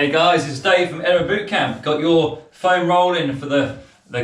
Hey guys, it's Dave from Edinburgh Bootcamp. Got your foam rolling for the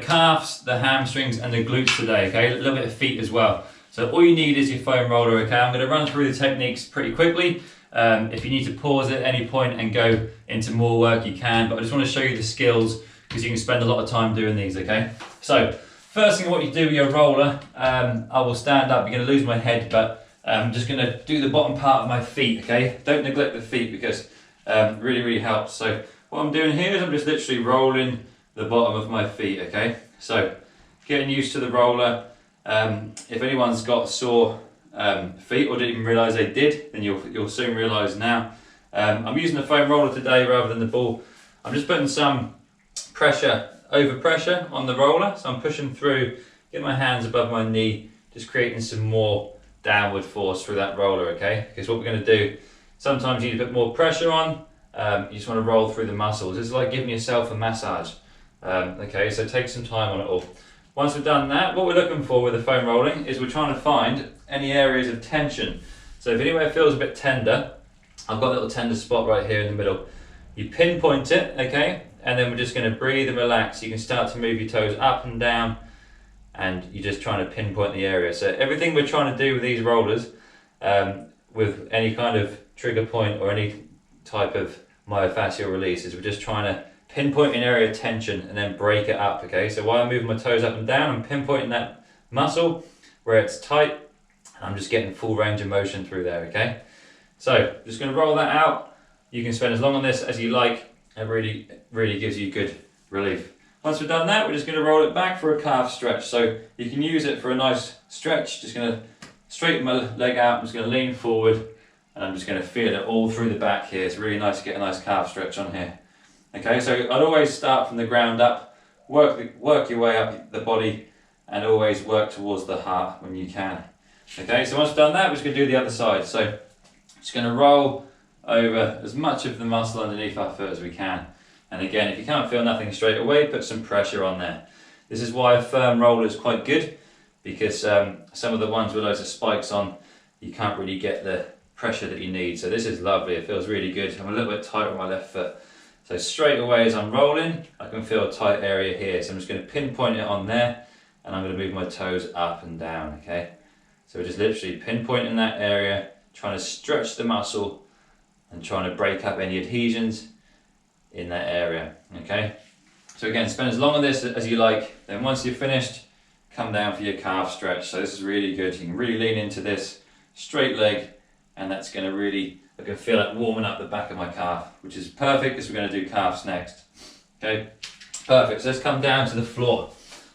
calves, the hamstrings and the glutes today, okay? A little bit of feet as well. So all you need is your foam roller, okay? I'm gonna run through the techniques pretty quickly. If you need to pause at any point and go into more work, you can, but I just wanna show you the skills because you can spend a lot of time doing these, okay? So, first thing what you do with your roller, I will stand up. You're gonna lose my head, but I'm just gonna do the bottom part of my feet, okay? Don't neglect the feet because really helps. So what I'm doing here is I'm just literally rolling the bottom of my feet, okay? So getting used to the roller. If anyone's got sore feet or didn't even realise they did, then you'll soon realise now. I'm using the foam roller today rather than the ball. I'm just putting some over pressure on the roller. So I'm pushing through, get my hands above my knee, just creating some more downward force through that roller, okay? Because what we're going to do, sometimes you need a bit more pressure on, you just want to roll through the muscles. It's like giving yourself a massage. Okay, so take some time on it all. Once we've done that, what we're looking for with the foam rolling is we're trying to find any areas of tension. So if anywhere feels a bit tender, I've got a little tender spot right here in the middle. You pinpoint it, okay, and then we're just going to breathe and relax. You can start to move your toes up and down, and you're just trying to pinpoint the area. So everything we're trying to do with these rollers, with any kind of trigger point or any type of myofascial release, is we're just trying to pinpoint an area of tension and then break it up, okay? So while I'm moving my toes up and down, I'm pinpointing that muscle where it's tight, and I'm just getting full range of motion through there, okay? So just gonna roll that out. You can spend as long on this as you like. It really gives you good relief. Once we've done that, we're just gonna roll it back for a calf stretch. So you can use it for a nice stretch. Just gonna straighten my leg out. I'm just gonna lean forward, and I'm just going to feel it all through the back here. It's really nice to get a nice calf stretch on here. Okay, so I'd always start from the ground up, work your way up the body, and always work towards the heart when you can. Okay, so once I've done that, we're just going to do the other side. So just going to roll over as much of the muscle underneath our foot as we can. And again, if you can't feel nothing straight away, put some pressure on there. This is why a firm roller is quite good, because some of the ones with loads of spikes on, you can't really get the pressure that you need. So this is lovely, it feels really good. I'm a little bit tight on my left foot. So straight away as I'm rolling, I can feel a tight area here. So I'm just going to pinpoint it on there, and I'm going to move my toes up and down, okay? So we're just literally pinpointing that area, trying to stretch the muscle and trying to break up any adhesions in that area, okay? So again, spend as long on this as you like. Then once you're finished, come down for your calf stretch. So this is really good. You can really lean into this straight leg, and that's going to really, I can feel it warming up the back of my calf, which is perfect because we're going to do calves next. Okay, perfect. So let's come down to the floor.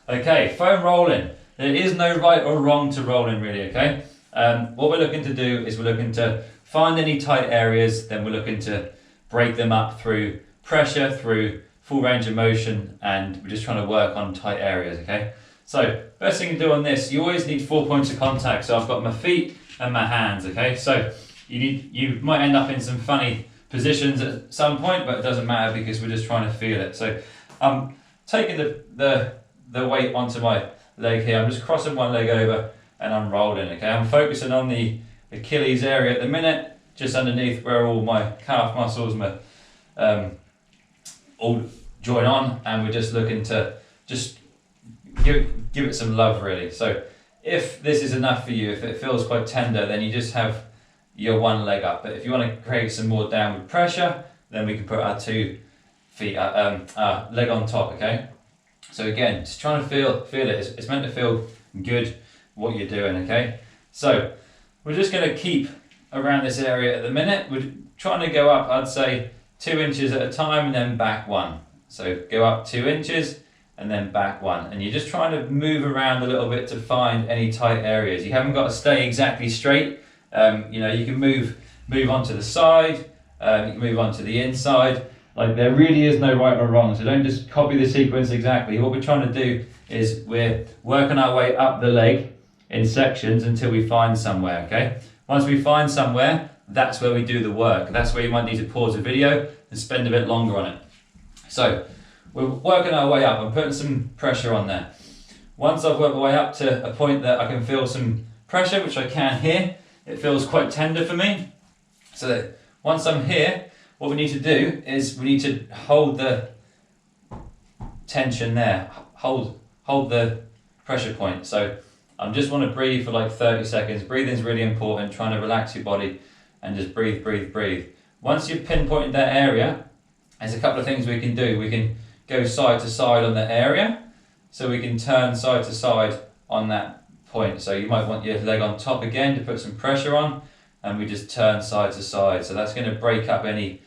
Okay, foam rolling. There is no right or wrong to rolling really, okay? What we're looking to do is we're looking to find any tight areas, then we're looking to break them up through pressure, through full range of motion, and we're just trying to work on tight areas, okay? So, first thing you do on this, you always need 4 points of contact. So I've got my feet and my hands, okay? So you might end up in some funny positions at some point, but it doesn't matter because we're just trying to feel it. So I'm taking the weight onto my leg here. I'm just crossing one leg over and I'm rolling, okay? I'm focusing on the Achilles area at the minute, just underneath where all my calf muscles all join on, and we're just looking to just give it some love really. So if this is enough for you, if it feels quite tender, then you just have your one leg up. But if you want to create some more downward pressure, then we can put our 2 feet, leg on top, okay? So again, just trying to feel it. It's meant to feel good what you're doing, okay? So we're just going to keep around this area at the minute. We're trying to go up, I'd say 2 inches at a time and then back 1. So go up 2 inches and then back 1. And you're just trying to move around a little bit to find any tight areas. You haven't got to stay exactly straight. You know, you can move onto the side, you can move onto the inside. Like, there really is no right or wrong, so don't just copy the sequence exactly. What we're trying to do is we're working our way up the leg in sections until we find somewhere, okay? Once we find somewhere, that's where we do the work. That's where you might need to pause the video and spend a bit longer on it. So we're working our way up. I'm putting some pressure on there. Once I've worked my way up to a point that I can feel some pressure, which I can here, it feels quite tender for me. So that once I'm here, what we need to do is we need to hold the tension there, hold the pressure point. So I just want to breathe for like 30 seconds. Breathing is really important, trying to relax your body and just breathe, breathe, breathe. Once you've pinpointed that area, there's a couple of things we can do. We can go side to side on the area, so we can turn side to side on that point. So you might want your leg on top again to put some pressure on, and we just turn side to side. So that's going to break up any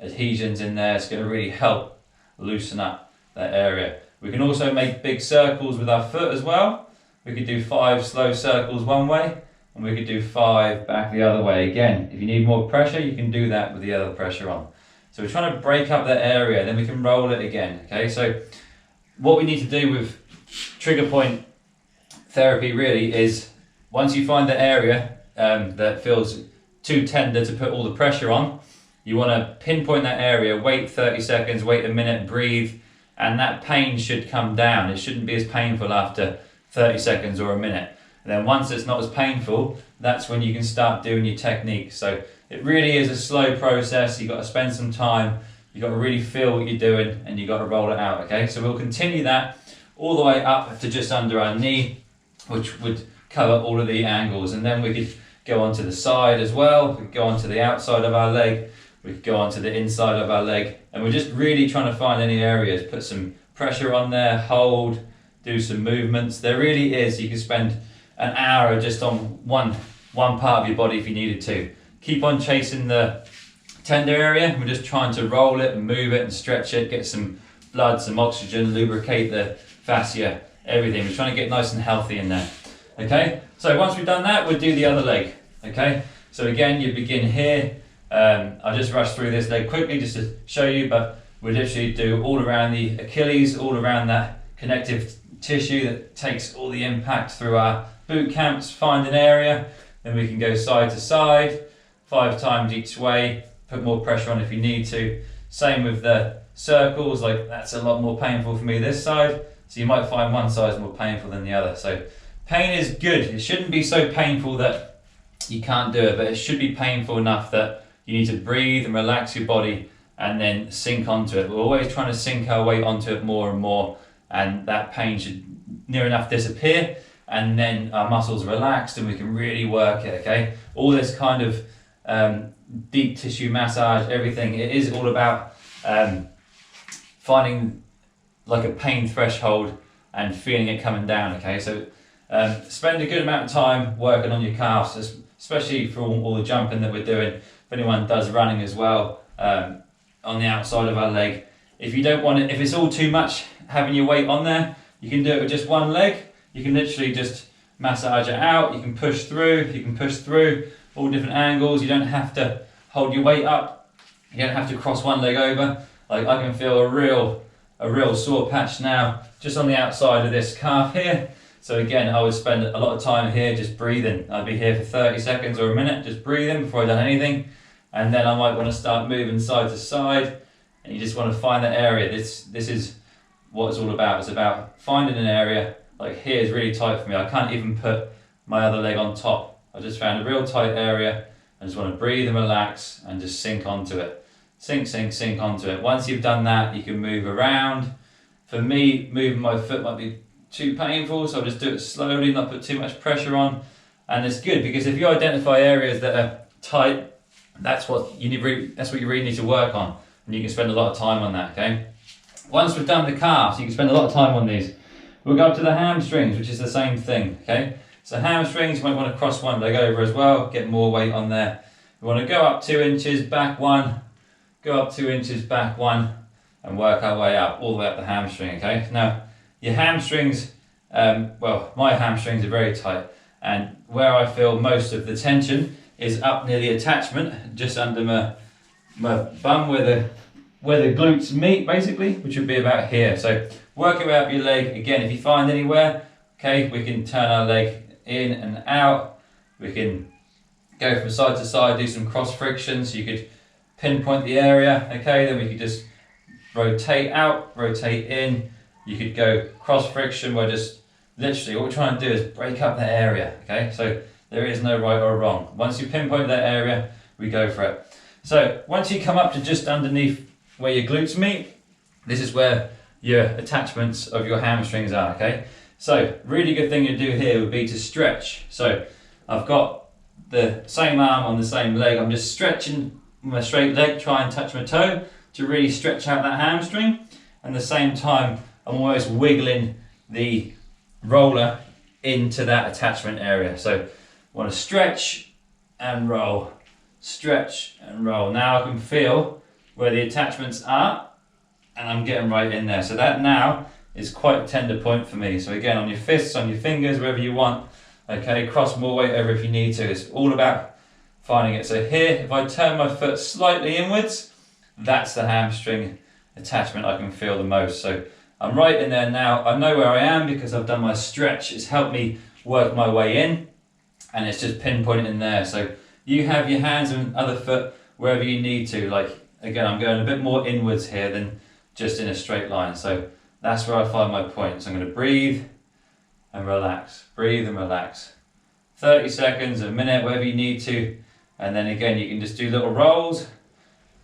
adhesions in there. It's going to really help loosen up that area. We can also make big circles with our foot as well. We could do 5 slow circles one way, and we could do 5 back the other way. Again, if you need more pressure, you can do that with the other pressure on. So we're trying to break up that area, then we can roll it again. Okay, so what we need to do with trigger point therapy really is, once you find the area that feels too tender to put all the pressure on, you want to pinpoint that area, wait 30 seconds, wait a minute, breathe, and that pain should come down. It shouldn't be as painful after 30 seconds or a minute. And then once it's not as painful, that's when you can start doing your technique. So it really is a slow process. You've got to spend some time, you've got to really feel what you're doing, and you've got to roll it out, okay? So we'll continue that all the way up to just under our knee, which would cover all of the angles. And then we could go onto the side as well, we could go onto the outside of our leg, we could go onto the inside of our leg, and we're just really trying to find any areas, put some pressure on there, hold, do some movements. There really is, you can spend an hour just on one part of your body if you needed to. Keep on chasing the tender area. We're just trying to roll it and move it and stretch it, get some blood, some oxygen, lubricate the fascia, everything. We're trying to get nice and healthy in there. Okay, so once we've done that, we'll do the other leg. Okay, so again, you begin here. I'll just rush through this leg quickly just to show you, but we'll literally do all around the Achilles, all around that connective tissue that takes all the impact through our boot camps. Find an area, then we can go side to side, 5 times each way, put more pressure on if you need to. Same with the circles, like that's a lot more painful for me this side, so you might find one side is more painful than the other. So pain is good. It shouldn't be so painful that you can't do it, but it should be painful enough that you need to breathe and relax your body and then sink onto it. We're always trying to sink our weight onto it more and more, and that pain should near enough disappear, and then our muscles relaxed and we can really work it, okay? All this kind of deep tissue massage, everything, it is all about finding like a pain threshold and feeling it coming down, okay? So spend a good amount of time working on your calves, especially for all the jumping that we're doing. If anyone does running as well, on the outside of our leg. If you don't want it, if it's all too much having your weight on there, you can do it with just one leg. You can literally just massage it out, you can push through all different angles. You don't have to hold your weight up, you don't have to cross one leg over. Like I can feel a real sore patch now just on the outside of this calf here. So again, I would spend a lot of time here just breathing. I'd be here for 30 seconds or a minute just breathing before I've done anything, and then I might want to start moving side to side, and you just want to find that area. This is what it's all about. It's about finding an area. Like here is really tight for me. I can't even put my other leg on top. I just found a real tight area. I just want to breathe and relax and just sink onto it. Sink onto it. Once you've done that, you can move around. For me, moving my foot might be too painful, so I'll just do it slowly, not put too much pressure on. And it's good because if you identify areas that are tight, that's what you really need to work on, and you can spend a lot of time on that, okay? Once we've done the calves, you can spend a lot of time on these. We'll go up to the hamstrings, which is the same thing, okay? So hamstrings, you might want to cross one leg over as well, get more weight on there. We want to go up 2 inches, back 1, go up 2 inches, back 1, and work our way up, all the way up the hamstring, okay? Now, your hamstrings, well, my hamstrings are very tight, and where I feel most of the tension is up near the attachment, just under my bum where the glutes meet, basically, which would be about here. So work your way up your leg. Again, if you find anywhere, okay, we can turn our leg in and out. We can go from side to side, do some cross friction, so you could pinpoint the area, okay, then we could just rotate out, rotate in. You could go cross friction, where just literally what we're trying to do is break up that area, okay? So there is no right or wrong. Once you pinpoint that area, we go for it. So once you come up to just underneath where your glutes meet, this is where your attachments of your hamstrings are, okay? So really good thing to do here would be to stretch. So I've got the same arm on the same leg. I'm just stretching my straight leg, try and touch my toe to really stretch out that hamstring. And at the same time, I'm almost wiggling the roller into that attachment area. So I want to stretch and roll, stretch and roll. Now I can feel where the attachments are and I'm getting right in there. So that now is quite a tender point for me. So again, on your fists, on your fingers, wherever you want, okay, cross more weight over if you need to. It's all about finding it. So here, if I turn my foot slightly inwards, that's the hamstring attachment I can feel the most. So I'm right in there now. I know where I am because I've done my stretch. It's helped me work my way in and it's just pinpointing there. So you have your hands and other foot wherever you need to. Like, again, I'm going a bit more inwards here than just in a straight line. So that's where I find my point. So I'm going to breathe and relax, breathe and relax. 30 seconds, a minute, whatever you need to. And then again, you can just do little rolls.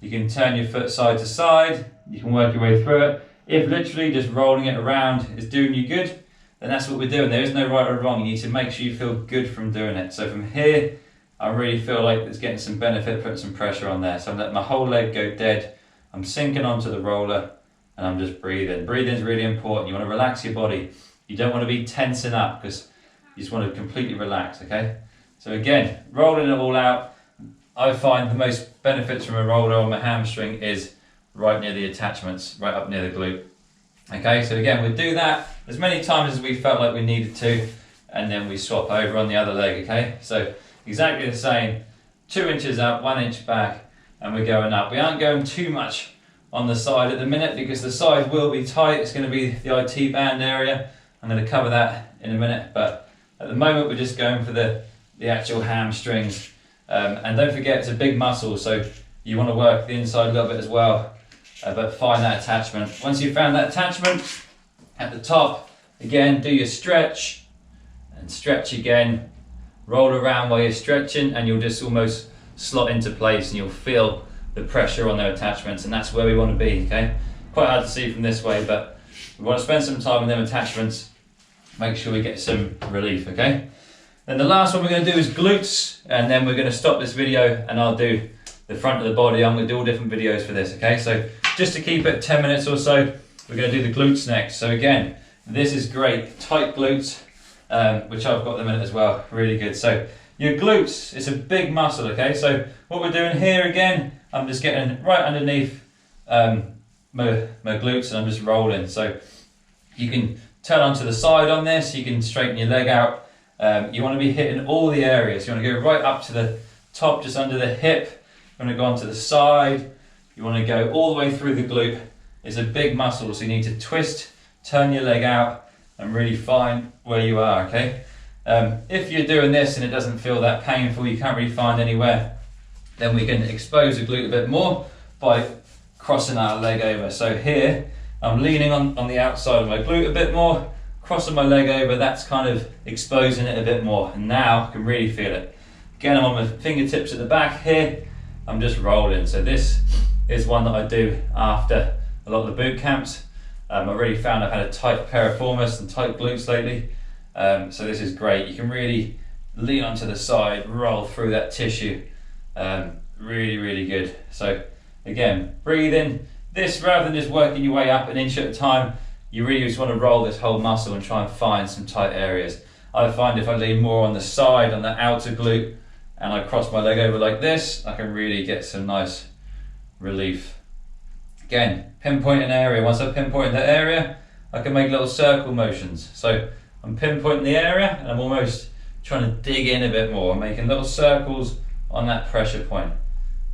You can turn your foot side to side. You can work your way through it. If literally just rolling it around is doing you good, then that's what we're doing. There is no right or wrong. You need to make sure you feel good from doing it. So from here, I really feel like it's getting some benefit, putting some pressure on there. So I'm letting my whole leg go dead. I'm sinking onto the roller and I'm just breathing. Breathing is really important. You want to relax your body. You don't want to be tensing up because you just want to completely relax, okay? So again, rolling it all out. I find the most benefits from a roller on my hamstring is right near the attachments, right up near the glute. Okay, so again, we do that as many times as we felt like we needed to, and then we swap over on the other leg, okay? So exactly the same, 2 inches up, 1 inch back, and we're going up. We aren't going too much on the side at the minute because the side will be tight. It's going to be the IT band area. I'm going to cover that in a minute, but at the moment we're just going for the actual hamstrings. And don't forget, it's a big muscle, so you want to work the inside a little bit as well, but find that attachment. Once you've found that attachment at the top, again, do your stretch and stretch again. Roll around while you're stretching and you'll just almost slot into place and you'll feel the pressure on their attachments, and that's where we want to be, okay? Quite hard to see from this way, but we want to spend some time with them attachments, make sure we get some relief, okay? Then the last one we're going to do is glutes, and then we're going to stop this video and I'll do the front of the body. I'm going to do all different videos for this, okay? So just to keep it 10 minutes or so, we're going to do the glutes next. So again, this is great, tight glutes, which I've got at the minute as well, really good. So your glutes, it's a big muscle, okay? So what we're doing here again, I'm just getting right underneath my glutes and I'm just rolling. So you can turn onto the side on this, you can straighten your leg out. You want to be hitting all the areas. You want to go right up to the top, just under the hip. You want to go onto the side. You want to go all the way through the glute. It's a big muscle, so you need to twist, turn your leg out, and really find where you are, okay? If you're doing this and it doesn't feel that painful, you can't really find anywhere, then we can expose the glute a bit more by crossing our leg over. So here, I'm leaning on the outside of my glute a bit more, crossing my leg over, that's kind of exposing it a bit more, and now I can really feel it. Again, I'm on my fingertips at the back here, I'm just rolling. So this is one that I do after a lot of the boot camps. I really found I've had a tight piriformis and tight glutes lately, so this is great. You can really lean onto the side, roll through that tissue, really, really good. So again, breathing. This, rather than just working your way up an inch at a time, you really just want to roll this whole muscle and try and find some tight areas. I find if I lean more on the side, on the outer glute, and I cross my leg over like this, I can really get some nice relief. Again, pinpoint an area. Once I pinpoint that area, I can make little circle motions. So I'm pinpointing the area and I'm almost trying to dig in a bit more. I'm making little circles on that pressure point.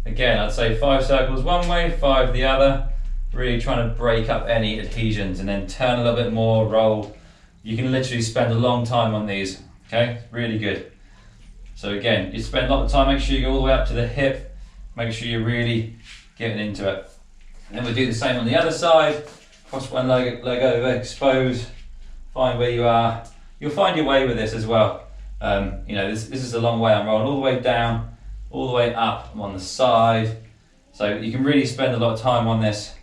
Again, I'd say 5 circles one way, 5 the other. Really trying to break up any adhesions and then turn a little bit more, roll. You can literally spend a long time on these, okay? Really good. So again, you spend a lot of time, make sure you go all the way up to the hip, make sure you're really getting into it. And then we'll do the same on the other side. Cross one leg over, expose, find where you are. You'll find your way with this as well. You know, this is a long way. I'm rolling all the way down, all the way up. I'm on the side, So you can really spend a lot of time on this.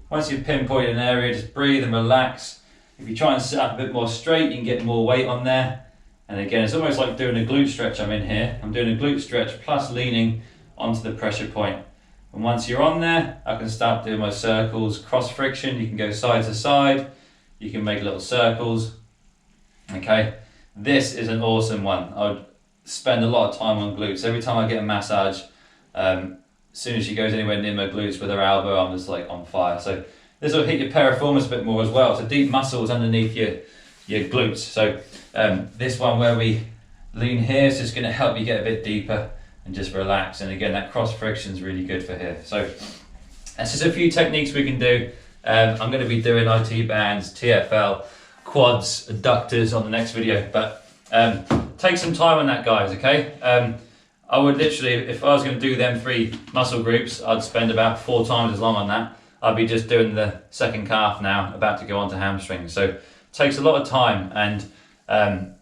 Once you've pinpointed an area, just breathe and relax. If you try and sit up a bit more straight, you can get more weight on there. And again, it's almost like doing a glute stretch. I'm in here. I'm doing a glute stretch plus leaning onto the pressure point. And once you're on there, I can start doing my circles, cross friction. You can go side to side. You can make little circles. Okay, this is an awesome one. I would spend a lot of time on glutes. Every time I get a massage, as soon as she goes anywhere near my glutes with her elbow, I'm just like on fire. So this will hit your piriformis a bit more as well. So deep muscles underneath your glutes. So this one where we lean here is just going to help you get a bit deeper and just relax. And again, that cross friction is really good for here. So that's just a few techniques we can do. I'm going to be doing IT bands, TFL, quads, adductors on the next video, but take some time on that, guys. Okay, I would literally, if I was going to do them 3 muscle groups, I'd spend about 4 times as long on that. I'd be just doing the second calf now, about to go on to hamstrings. So it takes a lot of time, and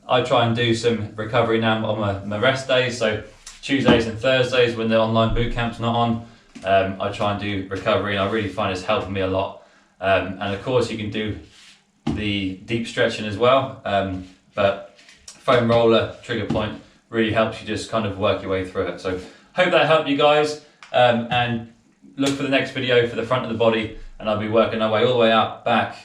I try and do some recovery now on my rest days. So Tuesdays and Thursdays when the online boot camp's not on, I try and do recovery, and I really find it's helping me a lot. And of course you can do the deep stretching as well, but foam roller, trigger point really helps you just kind of work your way through it. So hope that helped you guys, and look for the next video for the front of the body, and I'll be working our way all the way up, back,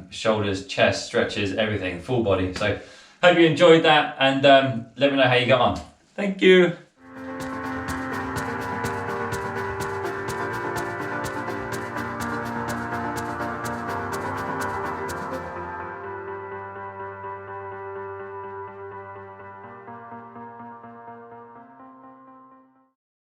shoulders, chest, stretches, everything, full body. So hope you enjoyed that, and let me know how you got on. Thank you.